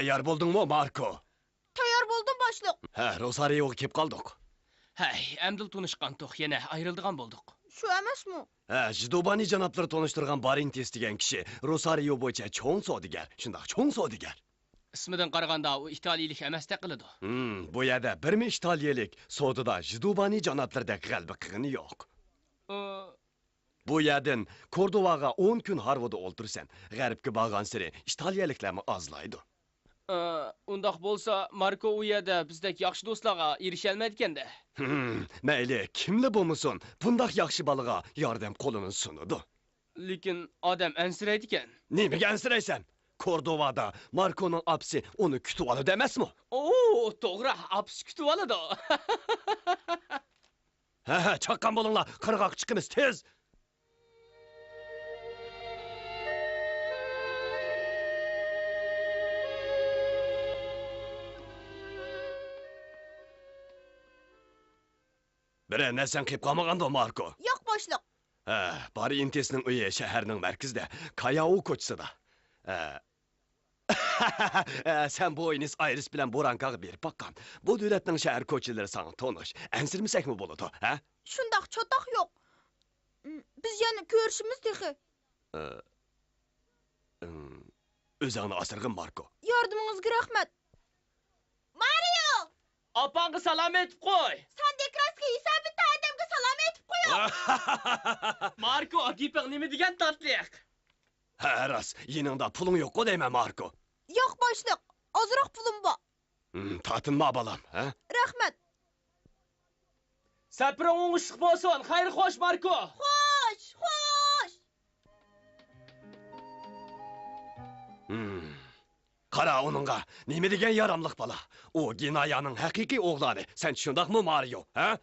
Tayyor bo'ldingmi, Marko? Tayyor bo'ldim, boshliq. Ha, Rosario'ga kelib qoldik. Hey, әмділ tunishqandiq, yana ayrıldigan bo'ldik. Shu emasmi? Ha, Jidobani janoblari tanishtirgan Barintes degan kishi Rosario bo'yicha cho'ng savdogar. Shundoq, cho'ng savdogar. Ismidan qaraganda u italiyalik emasdek qiladi. Bu yerda birmi italiyalik savdoda Jidobani janoblaridek g'alaba qilgani yo'q. Bu yerdan Kordovaga 10 kun Harvoda o'ltirsan, g'arbga borgan sari italiyaliklarni ozlaydi. Undaq bo'lsa, Marko u yerda bizdek yaxshi do'stlarga erisholmaydi ekanda. Mayli, kimli bo'lmasin, bundoq yaxshi bolaga yordam qo'lini sunadi. Lekin odam ansiraydi ekan. Nimaga ansiraysan? Kordovada Markoning apsi uni kutib oladi emasmi? To'g'ri, apsi kutib oladi. Ha, chaqqan bo'linglar, qirg'oq chiqimiz tez. Biri nasan qilib qolmaganda, Marko? Yo'q, boshliq. Ha, Barintesning uyi shaharning markazida, Kayao ko'chasida. Sen Buenos Aires bilan Borankaga berib baqqan. Bu davlatning shahar ko'chalari sana tonish. Ansirmasakmi bo'ladi, ha? Shundoq chotoq yo'q. Biz yana ko'rishimiz texi. O'zingni asirg'in, Marko. Yordamingizga rahmat. Mario! Opangga salom etib qo'y. Sandekraska hisobida odamga salom etib qo'y. Marko, gaping nima degan tatliq? Ha, ras, yiningda puling yo'q-ku deyman, Marko. Yo'q, boshliq. Ozroq pulim bor. Tatinma balam, ha? Rahmat. Sapring o'ng'ishliq bo'lsin. Xayr xo'sh, Marko. Xo'sh, xo'sh. Qara onunga, nima degan yaramliq bola? U Ginayaning haqiqiy o'g'loni. Sen shundaqmi, Mario, ha?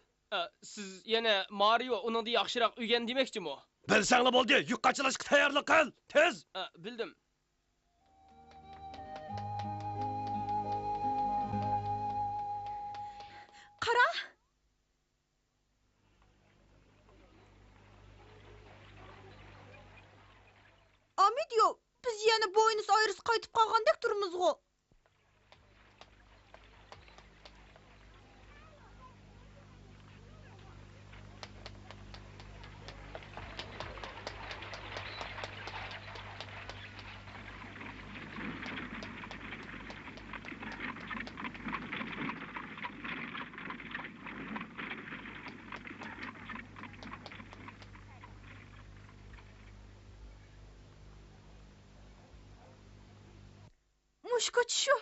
Siz yana Mario uningda yaxshiroq uygan demoqchimi? Bilsanglar bo'ldi, yuk qachilashga tayyorlik qil. Tez. Bildim. Qara. Amidio, biz yana Buenos Aires qaytib qolgandek turmizg'u. Mushkut shu.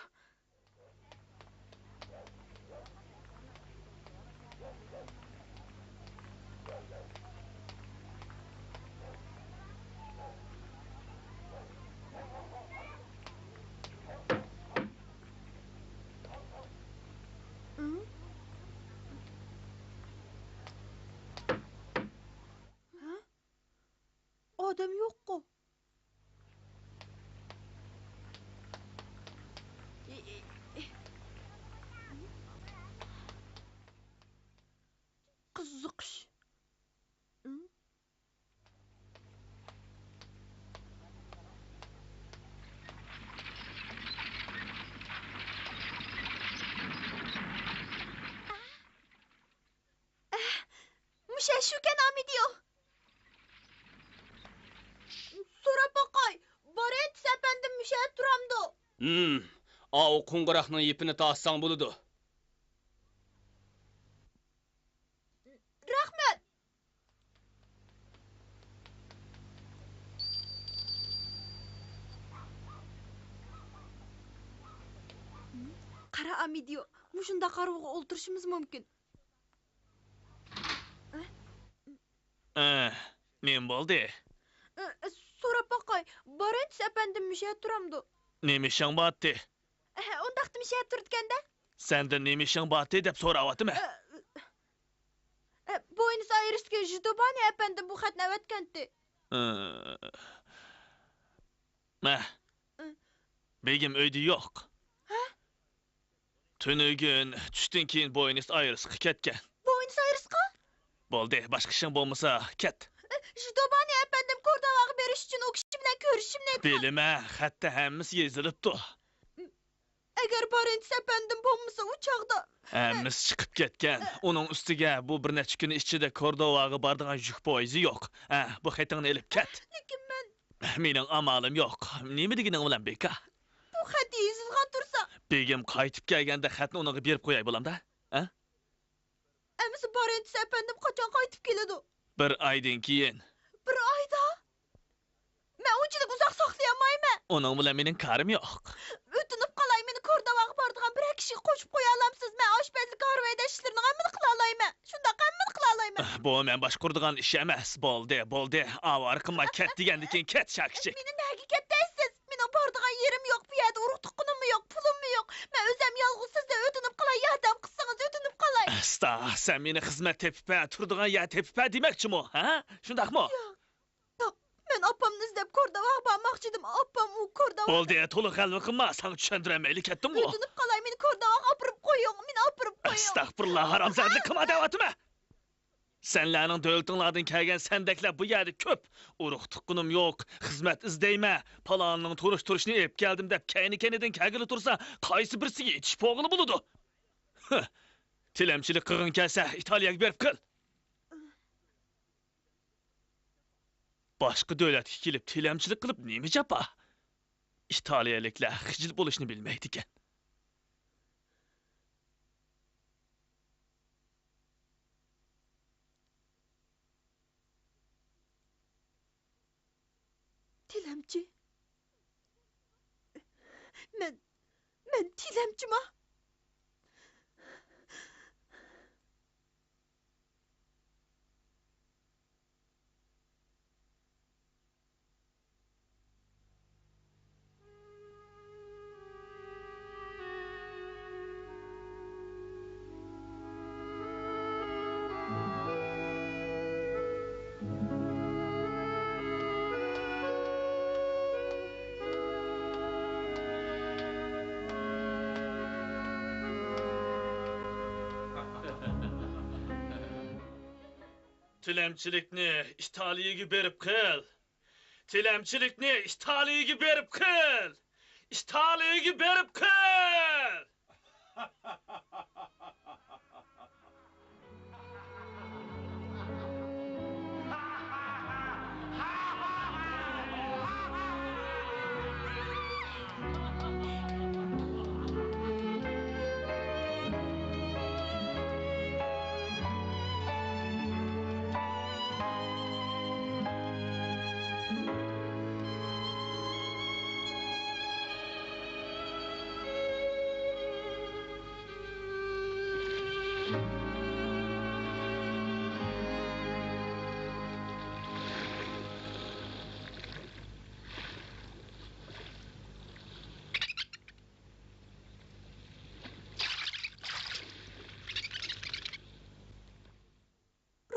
Odam yo'q-ku. Qiziqish. Mushashukan Amidio. So'rab boqay. Barintes apandim mushayib turamdi. O qo'ng'iroqning ipini tassang bo'ladi. Rahmat. Qara Amidio, mushunda qarovga o'ltirishimiz mumkin. Men bo'ldi. So'rab boqay. Barintes apandim mushayib turamdi. Nemishing batdi? Undaqda mushayib turganda? Sendan nemishing batdi deb so'rayaptimi? Buenos Airesga Jidobani apandim bu xatni avatgandi. Begim uyda yo'q. Tunugun tushdan keyin Buenos Airesga ketgan. Buenos Airesga? Bo'ldi, boshqa ishing bo'lmasa, ket. Jidobani apandim Kordovaga berish uchun u kishi bilan ko'rishimni aytdi. Bilma, xatda hammasi yozilibdi. Eğer birinci efendim bolmasa uçakda. Әміз chiqib ketgan. Uning ustiga bu bir necha kun ichida Kordovaga boradigan yuk poyezi yo'q. Bu xatingni ilib ket. Lekin men Mening amalim yo'q. Nima deganing bilan beka? bu xatni yozilgan tursa, Begim qaytib kelganda xatni uninga berib qo'yay bo'lamda? emisi birinci efendim qachon qaytib keladi? Bir oydan keyin. Bir ayda. Men unchalik uzoq saqlayolmayman. Uning bilan mening karim yo'q. Ötünüp qalay meni Kordovaga bardigan bir kishi qo'shib qo'ya olamsiz. Men oshpazlik Arvayda ishlarini hammani qila olayman. Shundaq hammani qila olayman. Bu men boshqurdigan ish emas. Bo'ldi. Avar qilma ket degandan keyin ket shakshi. Meni nega ketdaysiz? Mening bardigan yerim yo'q, bu yerda urug' tuqqunimmi yo'q, pulummi yo'q. Men o'zim yolg'iz sizda ötünüp qalay yordam qilsangiz ötünüp qalay. Asta, sen meni xizmat tepib, turdigan yer tepib demoqchimi, ha? Shundaqmi? Yo'q, men opamni izlab Kordovaga bormoqchi edim. Opam u Kordovaga. Bo'ldi, to'liq qalbi qilma, sana tushundirmaylik ketdimmi? Ötünüp qalay meni Kordovaga opirib qo'ying, meni opirib qo'ying. Astagfirullah, haramzadlik qilma deyaptimi? Senlarning davlatinglardan kelgan sendeklar bu yerda ko'p. Urug' tuqqanim yo'q, xizmat izdayman. Palonning turishni ep keldim deb kayni-kaynidan kelgili tursa, qaysi birisiga yetish pog'ili bo'ladi? Tilamchilik qilgin kelsa, Italiyaga berib qil. Boshqa davlatga kelib tilamchilik qilib nima japa? Italiyaliklar xijil bo'lishni bilmaydi ekan. Tilemci. Men tilemcima. Tilamchilikni Italiyaga berib qil. Tilamchilikni Italiyaga berib qil. Italiyaga berib qil.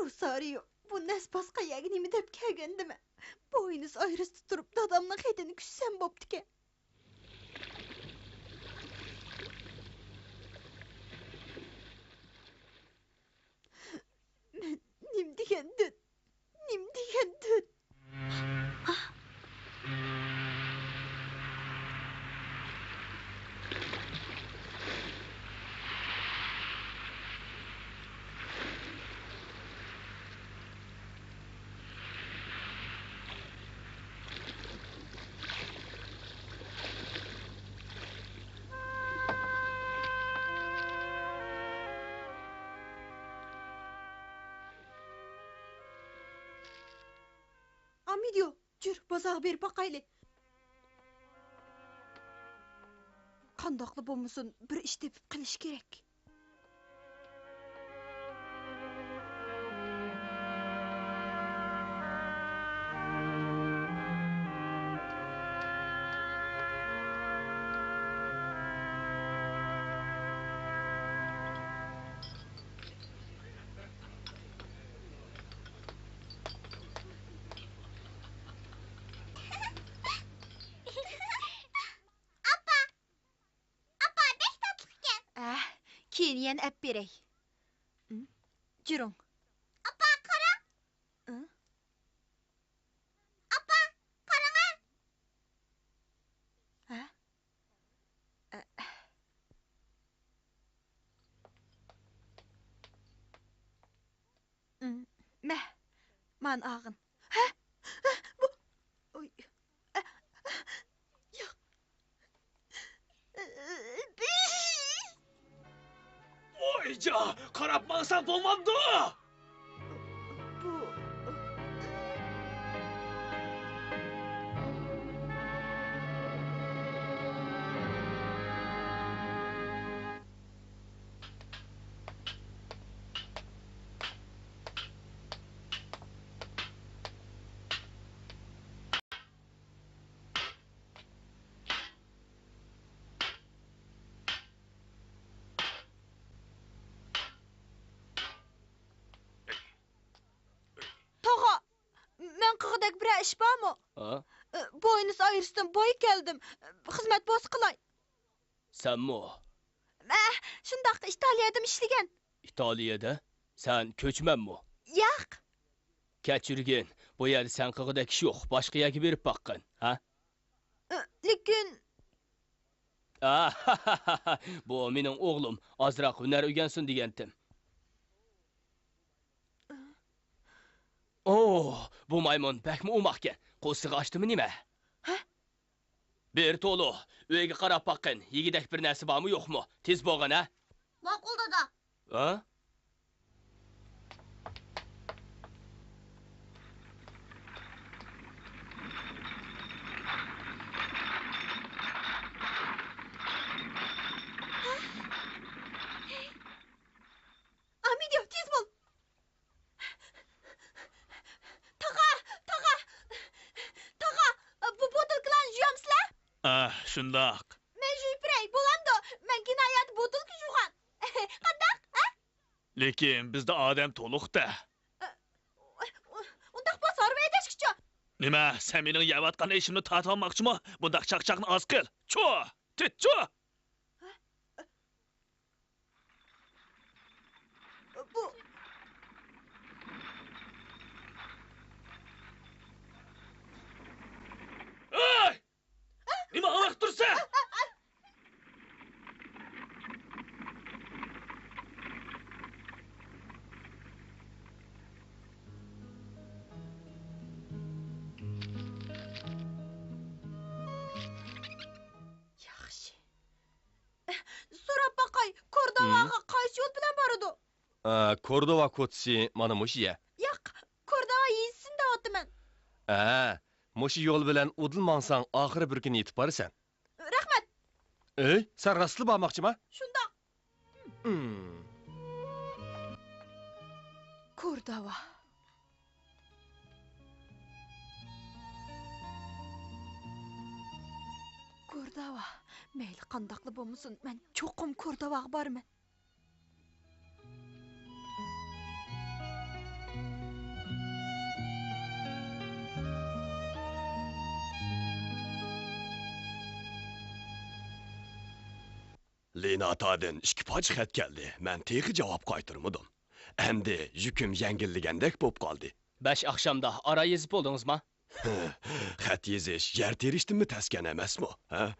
Rosario, bu nespas qayagini deb kelgandimi? Boynuz ayrıs tuturup dadamның xetini küssem boptike. Men nim degan düt. Amidio, jür, bazağı bir bakaylı. Qandaqlı bolmasun, bir iş tepip qilish kerak. Keyin yen ep berey. Jürün. Apa, qarang. Apa, qarang. Ha? Man ağın. Hə? Bu... Oy. Yox. Oyca, qarab maqsan olmamdı. Bu... Tağa, mən qığıdak bir iş barmı? Ha? Boynuz ayırsın, boy geldim. Hizmet boz qılay. Sen mi o? Şundaq İtaliyada işligen. İtalya'da? Sen köçmen mi? Yox. Keçirgin. Bu yerde sen kıgıda kişi yok. Başka yerge verip bakın. Ha? Lekin Bu menin oğlum. Azrak hüner ögensin diyentim. Bu maymun pek mi umakken? Qo'siga açtımı nime? Ha? Bir tolu. Öyle qarab bakın. Yigidek bir nesi var mı yok mu? Tez boğun ha? maqul dada. Ha? Amidio, tez bol. Tağa, bu botulkalarni juyamsizlar? Şundaq. Men juyib biray, bo'lamdi. Men kinoyat botulka juygan. Qandaq? Lekin bizde adem toluqda. Undaq bosar və edəşkiçə. Nima, sen mening yavatqan ishimni tatolmoqchimi? Bundaq chaqchaqni oz qil. Chu! Tit chu! Bu Ay! Nima avaq tursa? yaxshi. So'rab baqay, Kordovaga qaysi yo'l bilan boradi? Kordova ko'tisi mana mushiya. Yo'q, Kordova yezsin deyapman. Mushi yo'l bilan udilmansang oxiri bir kun yetib borasan. Rahmat. Sen rastlı bormoqchimi? Shundoq. Kordova. Kordova. Mayli qandaqli bo'lmasin, men cho'qim Kordovaga borman. Lena atadan 2 poch xat keldi. Men texi javob qaytarmadim. Endi yukim yengilligandek bo'lib qoldi. 5 akşamda ara yezip oldunuz mu? Xat yezish yer terishdimi taskan emasmi, ha?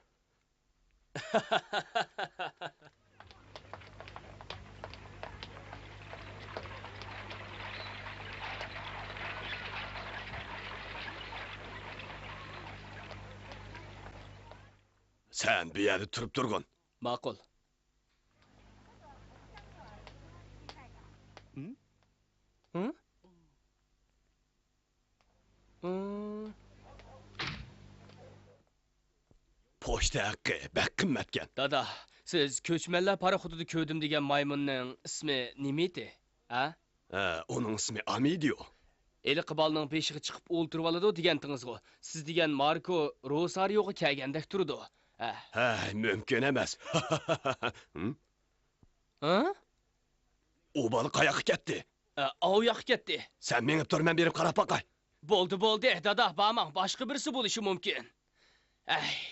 Sen bir yerde turib turgun. Makul. Hı? Pochta haqqi bak qimmatgan. Dada, siz köçmeller para hududu köydüm degen maymunun ismi nimeydi? Ha? Onun ismi Amidio. Eli qıbalının peşiği çıkıp olturvalıdı degentiniz go. Siz degen Marco Rosario'ga kelgendek turdu. Mümkün emas. Ha? O bana qayoqqa ketdi? Av yak gitti. Sen menip tur, men berib qarab baqay. Boldu dada, bağman başka birisi buluşu mümkün.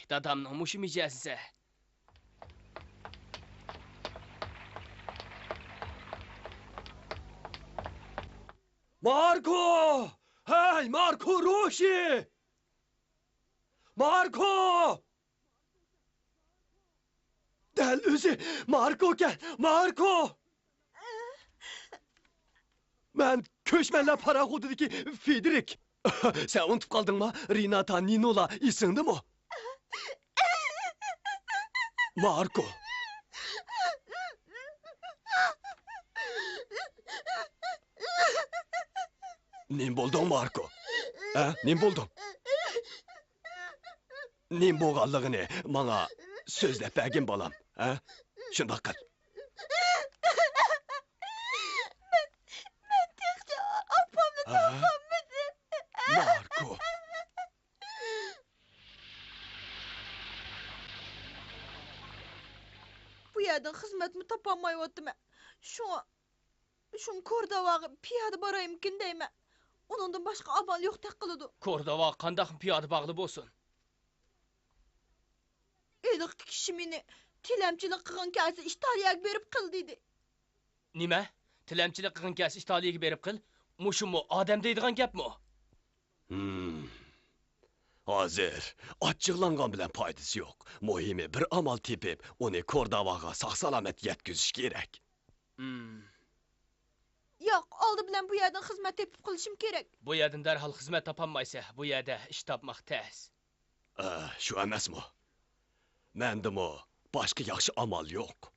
Dadamның muşu micazisi. Marco! Hey, Marco Roshi! Marco! Del o'zi, Marco kel, Marco! Men Köşmeler paraxodidagi Federik. Sen unutup kaldın mı? Renata Ninola isindi mi? Marco. Nim buldun Marco? Ha? Nim buldun? Nim boğallığını bana sözlep bergin balam. Ha? Şundak kal. Ben tekçe apamni tapammadım. Marco. Bu yerden hizmetimi tapamayotdum. Şun Kordavağı piyada barayımkin deyme. Onundan başka amal yok tek kılıdı. Kordova qandaq piyada bağlı bolsun. Elik kişimini tilemçilik kıgın kelse İtalya'ya berip kıl dedi. Nima? Tilemchilik qilgan kas Italiyaga berib qil. Mushumu odam deydigan gapmi? Hazır. Açıqlanğan bilen faydası yok. Muhimi bir amal tepip onu Kordavağa sağ salamet yetküzüş gerek. Yok, oldu bilen bu yerden hizmet tepip kılışım gerek. Bu yerdan darhol xizmat topolmaysa, bu yerda ish topmoq tez. Şu emasmi? Mendimi başka yaxşı amal yok.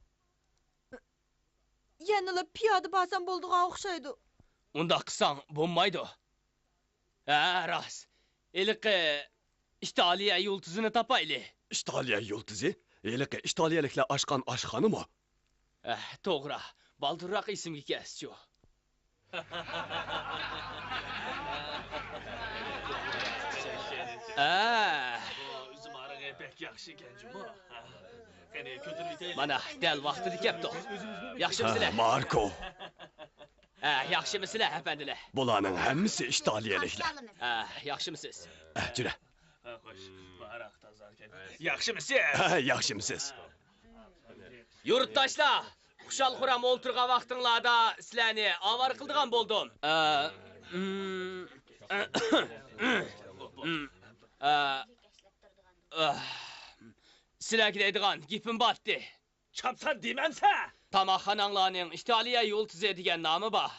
Yanıla piyada basan bulduğuna okşaydı. Unda qilsang bo'lmaydi. Ha, rost. Iliqi Italiya yulduzini topayli. İtalya yıldızı? Eliqi İtalyaliklar aşqan aşxanı mı? To'g'ri. Baldurroq esimga keldi-chu. Üzüm arığı pek yaxşı gencim ha. Qani ko'tirib Mana dal vaqtida kelibdi. Yaxshimisizlar? Marco. Yaxshimisizlar, afandilar? Bularning hammasi İtalyaliklar. Yaxshimisiz? Jura. Xo'sh, barak tazarkan. Yaxshimisiz? Yaxshimisiz? Yurtdoshlar, xushal-xuram o'ltirgan vaqtinglarda sizlarni avar qildigan bo'ldim. Sizlarga deydigan gapim botdi. Çapsan demense. Tamaxonanglarning İtaliya yulduzi degan nomi bor.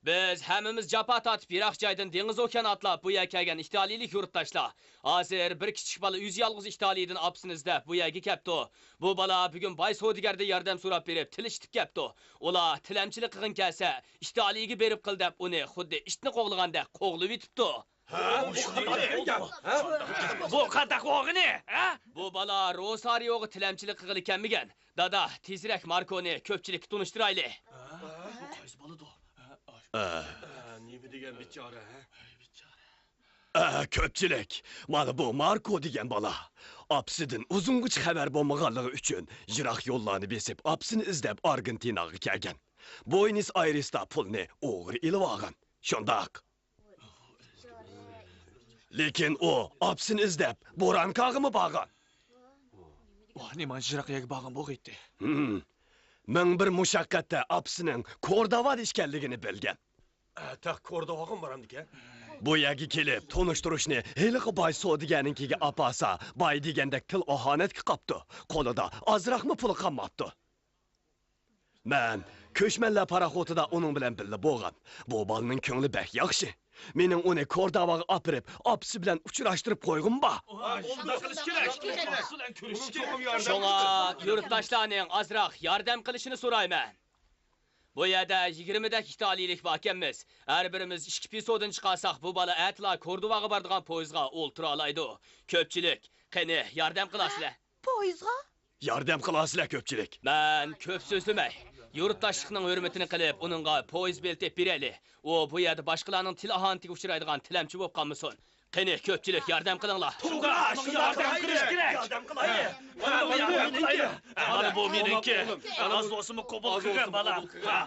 Biz hammamiz japa tatib yiroq joydan dengiz okean atlab bu yerga kelgan İtaliyalik yurtdoshlar. Hozir bir kichik bola o'zi yolg'iz İtaliyadan opsini izlab bu yerga kelibdi. Bu bola bugun boy savdogarda yordam so'rab berib tilishib kelibdi. Ular tilamchilik qilgin kelsa, İtaliyaga berib qil deb uni xuddi itni qo'g'laganda qo'g'lib yetibdi. Bu qandaq o'g'ini, ha? Bu bola Rosario'ga tilamchilik qilgili kelmagan. Dada, tezroq Markoni ko'pchilikka tunishtirayli. Bu qaysi boladir? Nima degan bichora, ha? Köpçülük. Mana bu Marco degan bola. Apsidin uzunguç xabar bo'lmaganligi uchun yiroq yo'llarni besib, apsini izlab Argentinaga kelgan. Buenos Airesda pulni o'g'ri ilib olgan. Shundoq. Lekin u apsini izlab Borankag'imi borgan. Nima jiraqiyaga borgan bo'g'aydi. Ming bir mushaqqatda apsining Kordova ishkanligini bilgan. Tak Kordova'ga mı baramdik ha? Bu yerga kelib, tonishtirishni heliqi boy sodiganikiga apasa, boy degandek til ohanatga qopdi. Qo'lida ozroqmi puli qolmabdi. Men ko'chmanlar paraxotida uning bilan birga bo'lgan. Bu bolaning ko'ngli bak yaxshi. Mening uni Kordovaga opirib, opsi bilan uchrashtirib qo'yg'im bor. Shunday qilish kerak. Ulan ko'rish kerak. Shunga yurtdoshlarning ozroq yordam qilishini so'rayman. Bu yerda 20 dak İtaliyalik bor ekanmiz. Har birimiz 2 pisodan chiqarsak, bu bola atla Kordovaga boradigan poyezga o'ltira oladi. Ko'pchilik, qani yordam qilasizlar. Poyizga? Yordam qilasizlar ko'pchilik. Men ko'p so'zlamay, yurtdoshlikning hurmatini qilib, uningga poyez beltib berayli. U bu yerda boshqalarning til ahonatiga uchraydigan tilamchi bo'lib qolmasin. Qani ko'pchilik yordam qilinglar. Yardım qilish kerak. Yardım qilaylik. Mana bu meniki. Az do'stimni qabul qilgan bola.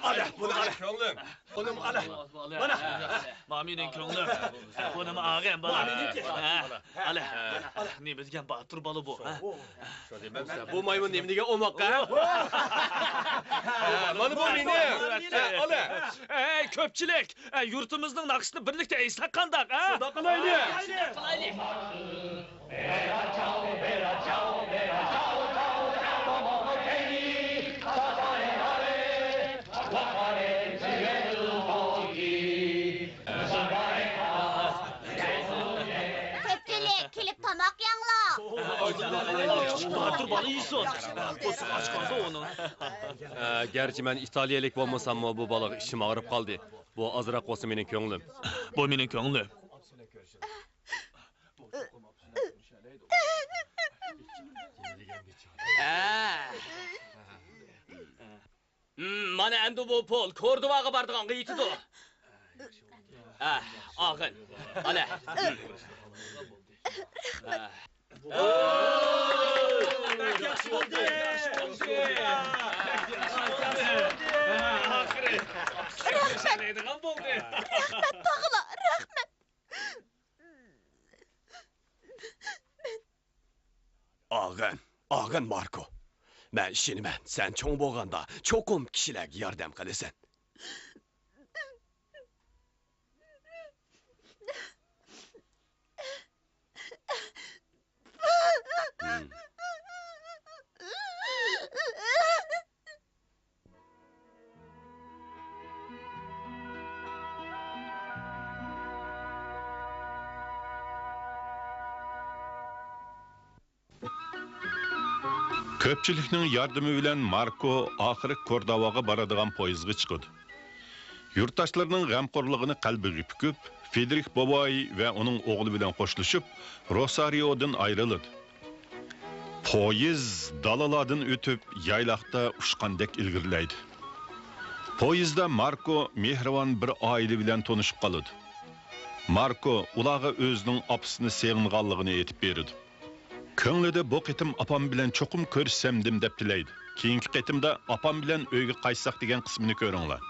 Ala, bunu ala. Ko'nglim. Bunu ala. Mana. Mamining ko'ngli. Buni ag'am bola. Ala. Nima degan batur bola bu, ha? Bu maymun nimiga o'moqqa? Mana bu meni. Ala. Ey ko'pchilik, yurtimizning naqshini birlikda eslab qandaq, ha? Xudo qilaylik. Tamak yangla. Batur balı yiyin. Kosu açqanda onun. Gerçi men İtaliyalik bolmasam bu balık işim ağrıp kaldı. Bu azırak olsa menin könglim. Bu menin könglim. Mana endi bu pol Kordovaga bardigan qiyitidu. Ağın. Ana. Yaxşı oldu. Ahire. Rahmet bo'ldi. Rahmet tağla, rahmet. Ağın Marko. Ben işinimen, sen çoğun boğanda çokum kişiler yardım kılısan. Köpçülüknün yardımı bilen Marko ahırı Kordovaga baradigan poyizga chiqadi. Yurttaşlarının g'amxo'rligini qalbiga pukib, Fedrik Bobay ve onun oğlu bilen qo'shilishib, Rosario'dan ayrıladi. Poyiz dalalardan o'tib, yaylaqda uçqandek ilgirlaydi. Poyizda Marko mehribon bir oila bilen tanışıp qoladi. Marko ulağa özünün apısını sevinganligini aytib beradi. Köңlüde bu qitim apam bilen çokum körsemdim dep tileydi. Keyinki qitimda apam bilen öyge qaytsaq degan qismini ko'ringlar.